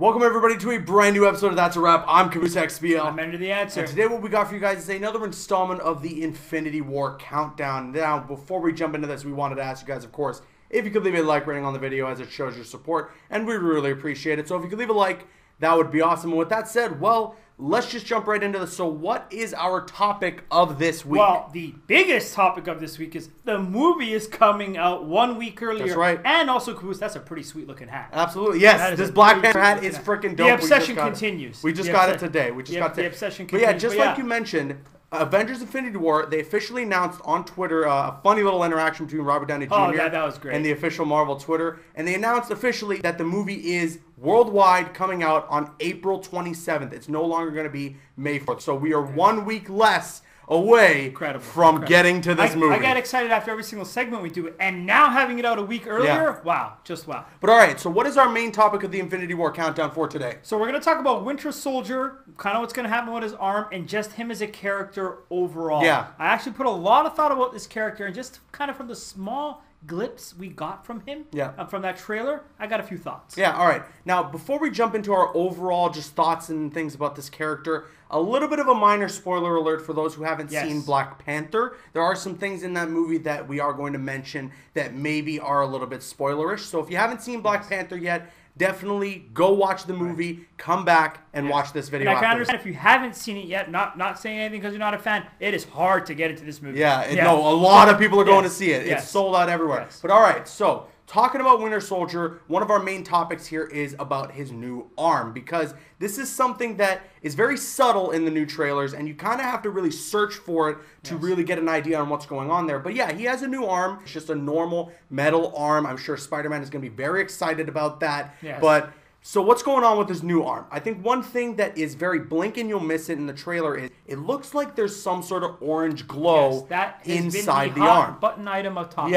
Welcome everybody to a brand new episode of That's a Wrap. I'm Caboose XBL. I'm Ender the Answer. And today what we got for you guys is another installment of the Infinity War Countdown. Now, before we jump into this, we wanted to ask you guys, of course, if you could leave a like rating on the video as it shows your support, and we really appreciate it. So if you could leave a like, that would be awesome. And with that said, well, let's just jump right into this. So what is our topic of this week? Well, the biggest topic of this week is the movie is coming out 1 week earlier. That's right. And also, Caboose, that's a pretty sweet looking hat. Absolutely. Yes, this Black Panther hat is freaking dope. The obsession continues. We just got it today. The obsession continues. But yeah, just like you mentioned, Avengers Infinity War, they officially announced on Twitter a funny little interaction between Robert Downey Jr. Oh, yeah, that was great. And the official Marvel Twitter. And they announced officially that the movie is worldwide coming out on April 27th. It's no longer going to be May 4th. So we are 1 week less away from getting to this movie. I get excited after every single segment we do, and now having it out a week earlier, wow, just wow. But all right, so what is our main topic of the Infinity War Countdown for today? So we're going to talk about Winter Soldier, kind of what's going to happen with his arm, and just him as a character overall. Yeah. I actually put a lot of thought about this character, and just kind of from the small glimpse we got from him, from that trailer, I got a few thoughts. Yeah, all right. Now, before we jump into our overall just thoughts and things about this character, a little bit of a minor spoiler alert for those who haven't seen Black Panther. There are some things in that movie that we are going to mention that maybe are a little bit spoilerish. So if you haven't seen Black Panther yet, definitely go watch the movie, come back, and watch this video. And I can understand if you haven't seen it yet, not saying anything because you're not a fan, it is hard to get into this movie. No, a lot of people are going to see it. It's sold out everywhere. But all right, so talking about Winter Soldier, one of our main topics here is about his new arm, because this is something that is very subtle in the new trailers, and you kind of have to really search for it to really get an idea on what's going on there. But yeah, he has a new arm. It's just a normal metal arm. I'm sure Spider-Man is going to be very excited about that. But so what's going on with his new arm? I think one thing that is very blink and you'll miss it in the trailer is it looks like there's some sort of orange glow inside the arm. Button item of topic.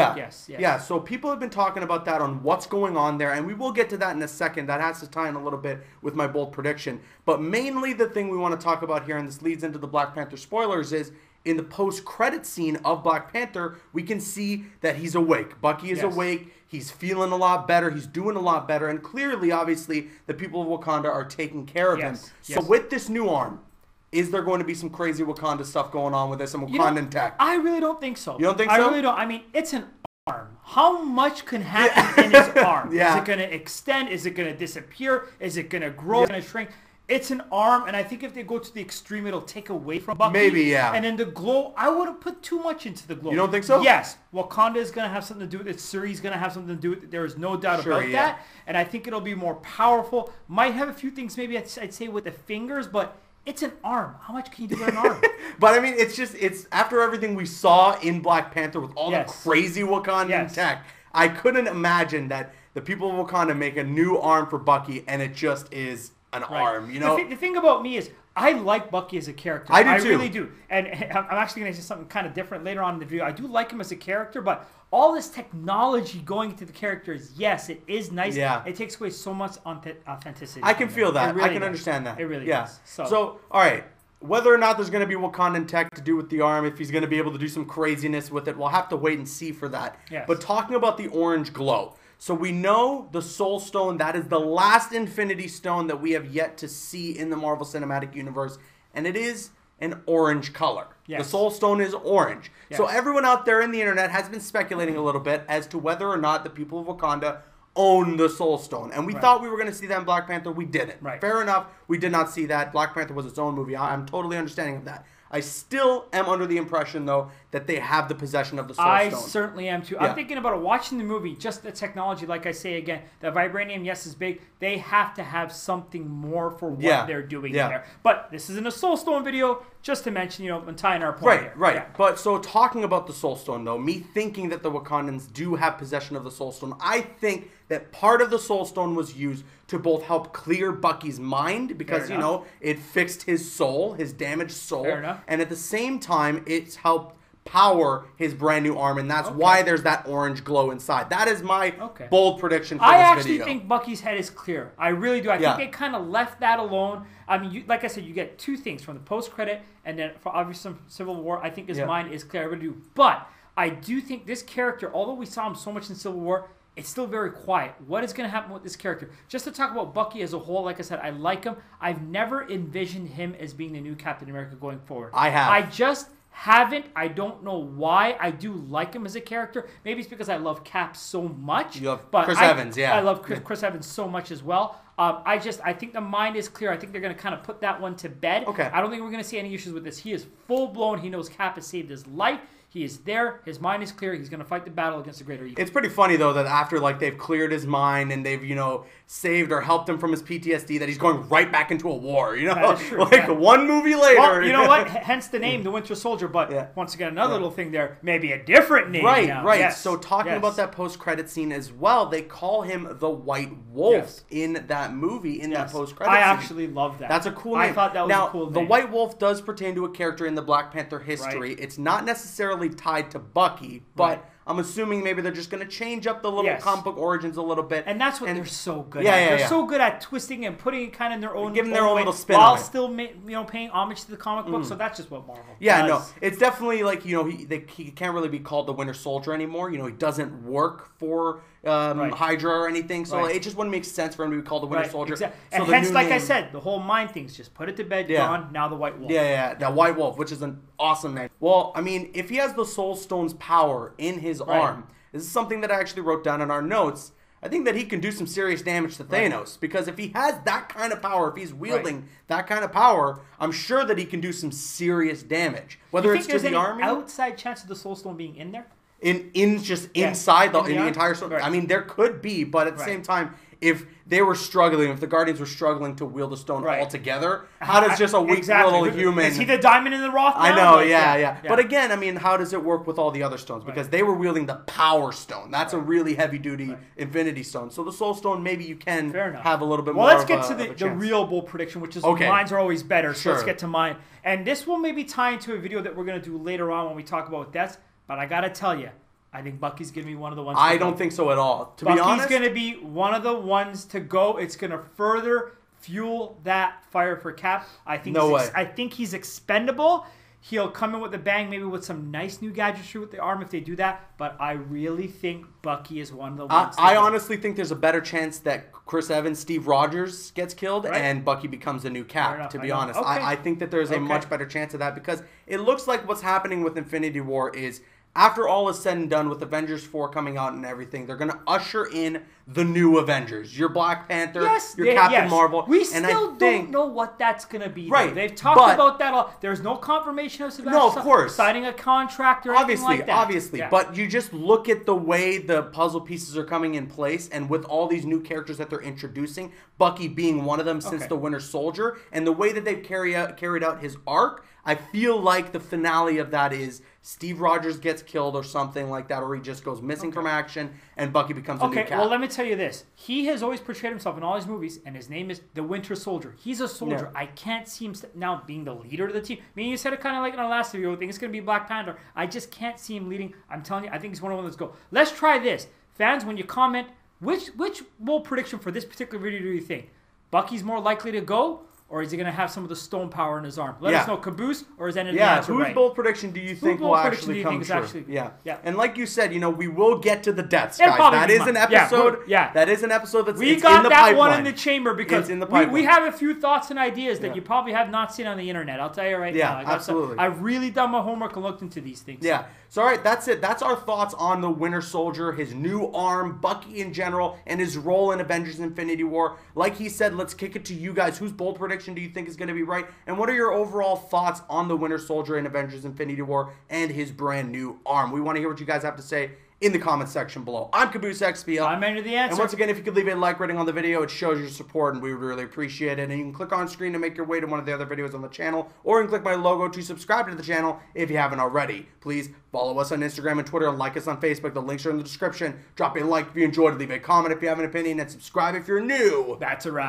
Yeah, so people have been talking about that on what's going on there, and we will get to that in a second. That has to tie in a little bit with my bold prediction. But mainly the thing we want to talk about here, and this leads into the Black Panther spoilers, is in the post-credit scene of Black Panther, we can see that he's awake. Bucky is awake. He's feeling a lot better. He's doing a lot better. And clearly, obviously, the people of Wakanda are taking care of him. So with this new arm, is there going to be some crazy Wakanda stuff going on with this and Wakandan tech? I really don't think so. You don't think so? I really don't. I mean, it's an arm. How much can happen in his arm? Is it going to extend? Is it going to disappear? Is it going to grow? Is it going to shrink? It's an arm, and I think if they go to the extreme, it'll take away from Bucky. Maybe, And then the glow, I wouldn't put too much into the glow. You don't think so? Yes. Wakanda is going to have something to do with it. Suri's going to have something to do with it. There is no doubt about that. And I think it'll be more powerful. Might have a few things maybe I'd say with the fingers, but it's an arm. How much can you do with an arm? But I mean, it's after everything we saw in Black Panther with all the crazy Wakandan tech, I couldn't imagine that the people of Wakanda make a new arm for Bucky, and it just is an arm, you know? The thing about me is I like Bucky as a character. I do too. I really do. And I'm actually going to say something kind of different later on in the video. I do like him as a character, but all this technology going into the characters, yes, it is nice. It takes away so much authenticity. I can feel that. I can understand that. It really does. So, all right. Whether or not there's going to be Wakandan tech to do with the arm, if he's going to be able to do some craziness with it, we'll have to wait and see for that. But talking about the orange glow. So we know the Soul Stone, that is the last Infinity Stone that we have yet to see in the Marvel Cinematic Universe, and it is an orange color. The Soul Stone is orange. So everyone out there in the internet has been speculating a little bit as to whether or not the people of Wakanda own the Soul Stone. And we thought we were going to see that in Black Panther. We didn't. Fair enough. We did not see that. Black Panther was its own movie. I'm totally understanding of that. I still am under the impression, though, that they have the possession of the Soul Stone. I certainly am, too. I'm thinking about watching the movie, just the technology, like I say again, the vibranium, yes, is big. They have to have something more for what they're doing there. But this isn't a Soul Stone video, just to mention, you know, and tying our point here. But so talking about the Soul Stone, though, me thinking that the Wakandans do have possession of the Soul Stone, I think that part of the Soul Stone was used to both help clear Bucky's mind, because, you know, it fixed his soul, his damaged soul. And at the same time, it's helped power his brand new arm, and that's why there's that orange glow inside. That is my bold prediction for this video. I actually think Bucky's head is clear. I really do. I think they kind of left that alone. I mean, like I said, you get two things from the post-credit, and then for obviously Civil War, I think his mind is clear. I really do. But I do think this character, although we saw him so much in Civil War, it's still very quiet. What is going to happen with this character? Just to talk about Bucky as a whole, like I said, I like him. I've never envisioned him as being the new Captain America going forward. I have. I just haven't. I don't know why. I do like him as a character. Maybe it's because I love Cap so much. You love Chris Evans, yeah. I love Chris Evans so much as well. I think the mind is clear. I think they're going to kind of put that one to bed. Okay. I don't think we're going to see any issues with this. He is full-blown. He knows Cap has saved his life. He is there. His mind is clear. He's going to fight the battle against the greater evil. It's pretty funny, though, that after they've cleared his mind and they've, saved or helped him from his PTSD, that he's going right back into a war, That is true, one movie later. Well, you know what? Hence the name, the Winter Soldier. But once again, another little thing there, maybe a different name now. Right. Yes. So talking about that post-credit scene as well, they call him the White Wolf in that movie, in that post-credit scene. I actually love that. That's a cool name. I thought that was a cool name. The White Wolf does pertain to a character in the Black Panther history. Right. It's not necessarily tied to Bucky, but I'm assuming maybe they're just going to change up the little comic book origins a little bit. And that's what they're so good at. They're so good at twisting and putting it kind of in their own, giving their own little spin while on it. Still paying homage to the comic book. So that's just what Marvel does. No, it's definitely he can't really be called the Winter Soldier anymore. He doesn't work for Hydra or anything, so it just wouldn't make sense for him to be called the Winter Soldier. Exactly. So and hence, like I said, the whole mind thing's just put it to bed, gone. Now the White Wolf. The White Wolf, which is an awesome name. Well, I mean, if he has the Soul Stone's power in his arm, this is something that I actually wrote down in our notes. I think that he can do some serious damage to Thanos, because if he has that kind of power, if he's wielding that kind of power, I'm sure that he can do some serious damage. Whether it's to the army, outside chance of the Soul Stone being in there, inside the entire Soul. I mean, there could be, but at the same time, if they were struggling, if the Guardians were struggling to wield the stone altogether, how does just a weak little human... Is he the diamond in the rough now? I know, yeah. But again, I mean, how does it work with all the other stones? Because they were wielding the Power Stone. That's a really heavy-duty Infinity Stone. So the Soul Stone, maybe you can have a little bit more of a chance. Well, let's get to the real bold prediction, which is mines are always better. So let's get to mine. And this will maybe tie into a video that we're going to do later on when we talk about deaths. But I got to tell you, I think Bucky's going to be one of the ones to go. I don't think so at all. To be honest, Bucky's going to be one of the ones to go. It's going to further fuel that fire for Cap. I think he's expendable. He'll come in with a bang, maybe with some nice new gadgetry with the arm if they do that. But I really think Bucky is one of the ones. I honestly think there's a better chance that Chris Evans, Steve Rogers gets killed and Bucky becomes a new Cap, to be honest. I think that there's a much better chance of that, because it looks like what's happening with Infinity War is, after all is said and done, with Avengers 4 coming out and everything, they're going to usher in the new Avengers. Your Black Panther, your Captain Marvel. We still don't know what that's going to be. Right. They've talked about that all. There's no confirmation of signing a contract or anything like that. Obviously. But you just look at the way the puzzle pieces are coming in place, and with all these new characters that they're introducing, Bucky being one of them since the Winter Soldier, and the way that they've carried out his arc, I feel like the finale of that is Steve Rogers gets killed or something like that, or he just goes missing from action, and Bucky becomes a new Cap. Well, let me tell you this. He has always portrayed himself in all his movies, and his name is the Winter Soldier. He's a soldier. I can't see him now being the leader of the team. I mean, you said it kind of like in our last video. I think it's going to be Black Panther. I just can't see him leading. I'm telling you, I think he's one of them. Let's go. Let's try this. Fans, when you comment, which bold prediction for this particular video do you think? Bucky's more likely to go, or is he going to have some of the stone power in his arm? Let us know, Caboose, or is that the answer whose bold prediction do you think will actually come true? And like you said, we will get to the deaths, guys. That is an episode. That is an episode that's we got that one in the chamber, because we have a few thoughts and ideas that you probably have not seen on the internet. I'll tell you right now. Absolutely. I've really done my homework and looked into these things. So, all right, that's it. That's our thoughts on the Winter Soldier, his new arm, Bucky in general, and his role in Avengers Infinity War. Like he said, let's kick it to you guys. Whose bold prediction do you think is going to be right? And what are your overall thoughts on the Winter Soldier in Avengers Infinity War and his brand new arm? We want to hear what you guys have to say in the comment section below. I'm Caboose XPL. I'm Enter the Answer. And once again, if you could leave a like rating on the video, it shows your support, and we would really appreciate it. And you can click on screen to make your way to one of the other videos on the channel, or you can click my logo to subscribe to the channel if you haven't already. Please follow us on Instagram and Twitter, and like us on Facebook. The links are in the description. Drop a like if you enjoyed, leave a comment if you have an opinion, and subscribe if you're new. That's a wrap.